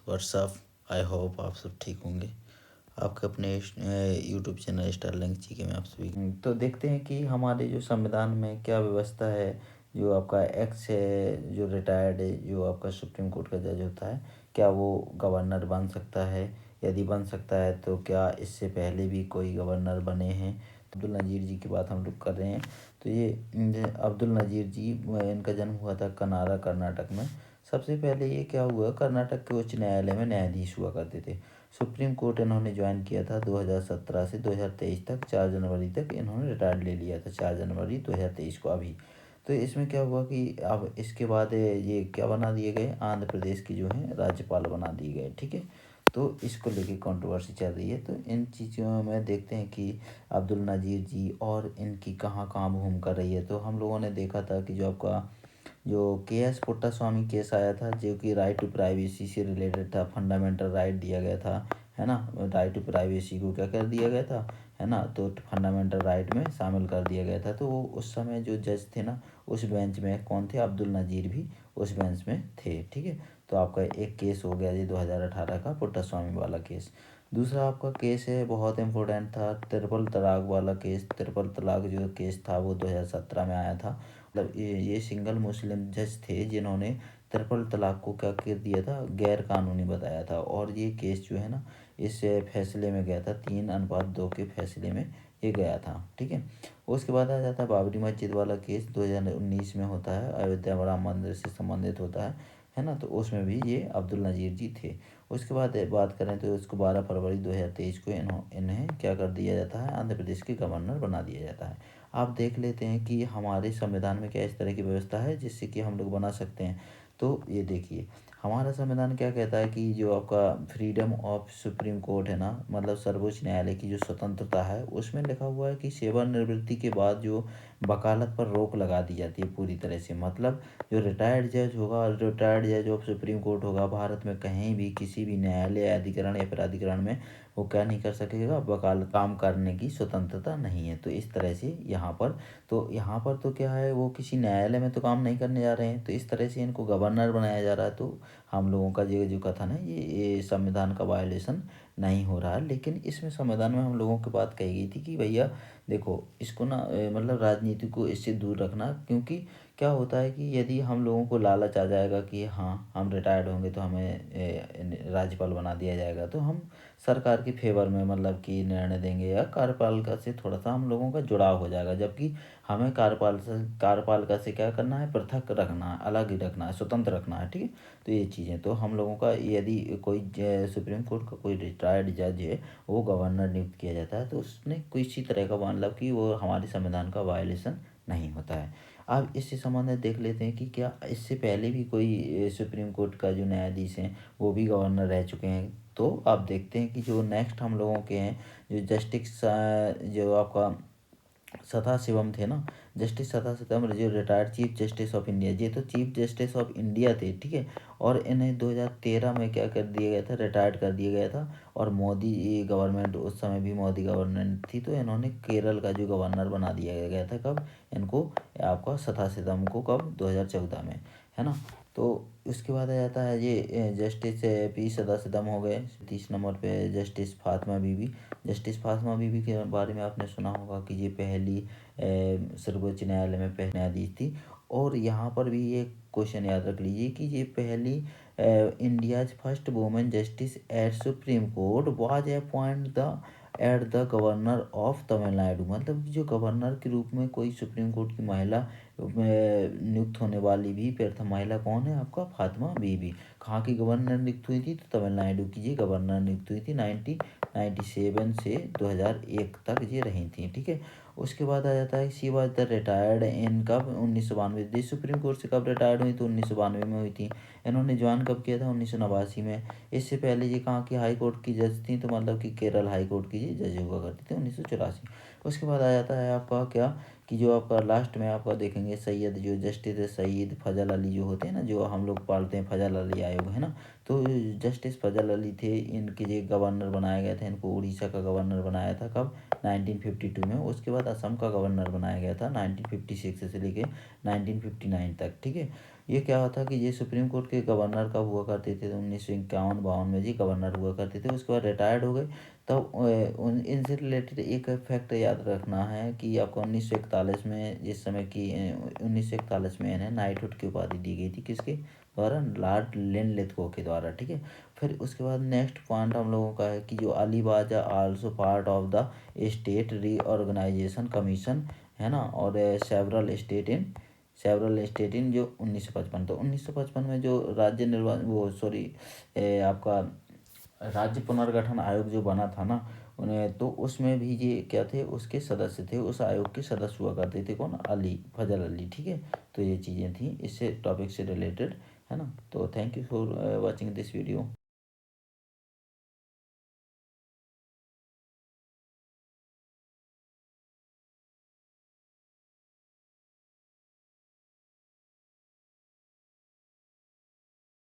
WhatsApp. I hope आप सब ठीक होंगे। आपके अपने यूट्यूब चैनल स्टारलिंक जी के में आप सभी तो देखते हैं कि हमारे जो संविधान में क्या व्यवस्था है। जो आपका एक्स है, जो रिटायर्ड है, जो आपका सुप्रीम कोर्ट का जज होता है, क्या वो गवर्नर बन सकता है? यदि बन सकता है तो क्या इससे पहले भी कोई गवर्नर बने हैं? अब्दुल नज़ीर जी की बात हम लोग कर रहे हैं। तो ये अब्दुल नज़ीर जी, इनका जन्म हुआ था कनारा, कर्नाटक में। सबसे पहले ये क्या हुआ, कर्नाटक के उच्च न्यायालय में न्यायाधीश हुआ करते थे। सुप्रीम कोर्ट इन्होंने ज्वाइन किया था 2017 से 2023 तक। 4 जनवरी तक इन्होंने रिटायर्ड ले लिया था, 4 जनवरी 2023 को अभी। तो इसमें क्या हुआ कि अब इसके बाद ये क्या बना दिए गए, आंध्र प्रदेश की जो है राज्यपाल बना दिए गए। ठीक है, तो इसको लेके कंट्रोवर्सी चल रही है। तो इन चीज़ों में देखते हैं कि अब्दुल नज़ीर जी और इनकी कहाँ कहाँ घूम कर रही है। तो हम लोगों ने देखा था कि जो आपका जो के.एस. पुट्टास्वामी केस आया था, जो कि राइट टू प्राइवेसी से रिलेटेड था, फंडामेंटल राइट दिया गया था, है ना। राइट टू प्राइवेसी को क्या कर दिया गया था, है ना, तो फंडामेंटल राइट में शामिल कर दिया गया था। तो वो उस समय जो जज थे ना, उस बेंच में कौन थे, अब्दुल नज़ीर भी उस बेंच में थे। ठीक है, तो आपका एक केस हो गया ये 2018 का पुट्टास्वामी वाला केस। दूसरा आपका केस है, बहुत इम्पोर्टेंट था, ट्रिपल तलाक वाला केस। ट्रिपल तलाक जो केस था वो 2017 में आया था। मतलब ये सिंगल मुस्लिम जज थे जिन्होंने ट्रिपल तलाक को क्या कर दिया था, गैर कानूनी बताया था। और ये केस जो है ना, इस फैसले में गया था, 3-2 के फैसले में ये गया था। ठीक है, उसके बाद आ जाता है बाबरी मस्जिद वाला केस, 2019 में होता है, अयोध्या राम मंदिर से संबंधित होता है ना। तो उसमें भी ये अब्दुल नज़ीर जी थे। उसके बाद बात करें तो इसको 12 फरवरी 2023 को इन्हें क्या कर दिया जाता है, आंध्र प्रदेश के गवर्नर बना दिया जाता है। आप देख लेते हैं कि हमारे संविधान में क्या इस तरह की व्यवस्था है जिससे कि हम लोग बना सकते हैं। तो ये देखिए, हमारा संविधान क्या कहता है कि जो आपका फ्रीडम ऑफ सुप्रीम कोर्ट है ना, मतलब सर्वोच्च न्यायालय की जो स्वतंत्रता है, उसमें लिखा हुआ है कि सेवानिवृत्ति के बाद जो वकालत पर रोक लगा दी जाती है पूरी तरह से। मतलब जो रिटायर्ड जज होगा, रिटायर्ड जज ऑफ सुप्रीम कोर्ट होगा, भारत में कहीं भी किसी भी न्यायालय, अधिकरण या प्राधिकरण में वो क्या नहीं कर सकेगा, वकालत काम करने की स्वतंत्रता नहीं है। तो इस तरह से यहाँ पर तो क्या है, वो किसी न्यायालय में तो काम नहीं करने जा रहे हैं, तो इस तरह से इनको गवर्नर बनाया जा रहा है। तो हम लोगों का जो कथन है, ये संविधान का वायलेशन नहीं हो रहा है। लेकिन इसमें संविधान में हम लोगों की बात कही गई थी कि भैया देखो, इसको ना मतलब राजनीति को इससे दूर रखना। क्योंकि क्या होता है कि यदि हम लोगों को लालच आ जाएगा कि हाँ हम रिटायर्ड होंगे तो हमें राज्यपाल बना दिया जाएगा, तो हम सरकार के फेवर में मतलब कि निर्णय देंगे, या कार्यपालिका से थोड़ा सा हम लोगों का जुड़ाव हो जाएगा। जबकि हमें कार्यपालिका से क्या करना है, पृथक रखना है, अलग ही रखना है, स्वतंत्र रखना है। ठीक है, तो ये चीज़ें तो हम लोगों का, यदि कोई सुप्रीम कोर्ट का कोई रिटायर्ड जज है, वो गवर्नर नियुक्त किया जाता है, तो उसने किसी तरह का मतलब कि वो हमारे संविधान का वायलेशन नहीं होता है। अब इससे संबंधित देख लेते हैं कि क्या इससे पहले भी कोई सुप्रीम कोर्ट का जो न्यायाधीश हैं वो भी गवर्नर रह चुके हैं। तो आप देखते हैं कि जो नेक्स्ट हम लोगों के हैं, जो जस्टिस जो आपका सदाशिवम थे ना, जस्टिस सदाशिवम जो retired chief justice of India, ये तो चीफ जस्टिस ऑफ इंडिया थे। ठीक है, और इन्हें 2013 में क्या कर दिया गया था, रिटायर्ड कर दिया गया था। और मोदी गवर्नमेंट, उस समय भी मोदी गवर्नमेंट थी, तो इन्होंने केरल का जो गवर्नर बना दिया गया था कब, इनको, आपका सदाशिवम को, कब, 2014 में, है ना। तो उसके बाद आ जाता है ये जस्टिस पी सदाशिवम हो गए। 30 नंबर पे जस्टिस फातिमा बीबी। जस्टिस फातिमा बीबी के बारे में आपने सुना होगा कि ये पहली सर्वोच्च न्यायालय में पहली न्यायाधीश थी। और यहाँ पर भी ये क्वेश्चन याद रख लीजिए कि ये पहली India's first women justice at supreme court was appoint the at the governor of Tamil Nadu. मतलब जो गवर्नर के रूप में कोई सुप्रीम कोर्ट की महिला नियुक्त होने वाली भी प्रथम महिला कौन है, आपका फातिमा बीबी। कहाँ की गवर्नर नियुक्त हुई थी, तो तमिलनाडु की ये गवर्नर नियुक्त हुई थी। 1997 से 2001 तक ये रही थी। ठीक है, उसके बाद आ जाता है she was the retired in कब, 1992। दिल्ली सुप्रीम कोर्ट से कब रिटायर्ड हुई, तो 1992 में हुई थी। इन्होंने ज्वाइन कब किया था, 1989 में। इससे पहले ये कहाँ की हाई कोर्ट की जज थी, तो मतलब कि केरल हाई कोर्ट की ये जज हुआ करती थी, 1984। उसके बाद आ जाता है आपका क्या, कि जो आपका लास्ट में आपका देखेंगे सैयद, जो जस्टिस सईद फजल अली जो होते हैं ना, जो हम लोग पालते हैं फजल अली आयोग, है ना। तो जस्टिस फजल अली थे, इनके जो गवर्नर बनाए गए थे, इनको उड़ीसा का गवर्नर बनाया था कब, 1952 में। उसके बाद असम का गवर्नर बनाया गया था 1956 से लेके 1959 तक, ठीक है। ये क्या होता कि ये सुप्रीम कोर्ट के गवर्नर कब हुआ करते थे, 1951-52 में जी गवर्नर हुआ करते थे। उसके बाद रिटायर्ड हो गए। तब इनसे रिलेटेड एक फैक्ट याद रखना है कि आपको 1941 में, जिस समय की 1941 में इन्हें नाइटहुड की उपाधि दी गई थी, किसके द्वारा, लॉर्ड लिनलिथगो के द्वारा, ठीक है। फिर उसके बाद नेक्स्ट पॉइंट हम लोगों का है कि जो अलीबाजा also part of the state reorganisation commission, है ना, और सेवरल स्टेट इन जो 1955, तो 1955 में जो राज्य निर्वाचन वो सॉरी आपका राज्य पुनर्गठन आयोग जो बना था ना, उन्हें तो उसमें भी ये क्या थे, उसके सदस्य थे, उस आयोग के सदस्य हुआ करते थे, कौन, फजल अली, ठीक है। तो ये चीज़ें थी इससे टॉपिक से रिलेटेड, है ना। तो thank you for watching this video.